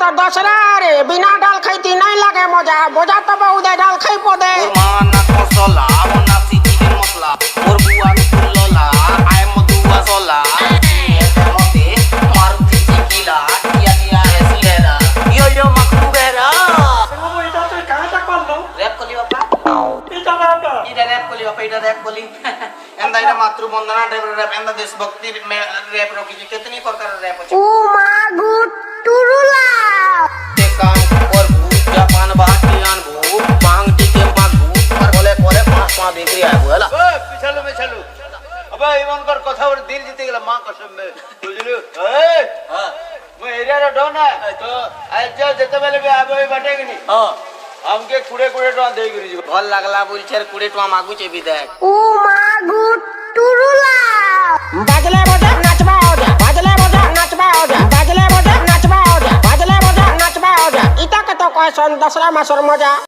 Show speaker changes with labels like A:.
A: তো দশরা রে বিনা ডাল খাইতি নাই লাগে মজা বোঝা তো বউদে ডাল খাই পদে
B: মা না মশলা মনা চিকেন মশলা ওর বুয়া ললা আই মধুয়া সলা মতে মারুতি চিকিলা টিয়া টিয়া এসিলেরা ইয়ো মাকুবেরা
C: বাবু এটা তুই কাঁটা করলো
B: র‍্যাপ কলি বাবা
C: এটা বাবা
B: এটা র‍্যাপ কলি বাবা এটা র‍্যাপ কলি এন্ডা এটা মাতৃ বন্দনা টাইপ র‍্যাপ এন্ডা দেশভক্তি র‍্যাপ রকি কিতনি প্রকার র‍্যাপ আছে
A: ও মা গো টুরুলা
B: ते काम और भूत जापान बाटियान भूत मांग टिके मागू और बोले बोले पांच बिक्री है बोला
D: ओए पिछालो में चलो अबे इवन कर कथा और दिल जीते गेला मां कसम में बुझलु ए हां मैं एरिया रो डॉन है तो आज जो जते बेले भी आबे बाटे कि नहीं हां हमके कुड़े कुड़े टका दे गिरी
B: भल लागला बोलछे 20 टका मागू छे विधायक
A: ও মা গো টুরুলা বাজলে বাজা নাচবা ওজা বাজলে বাজা নাচবা ওজা বাজলে বাজা নাচবা ওজা বাজলে বাজা নাচবা ওজা ইটা কত কয় সন দশরা মাসের মজা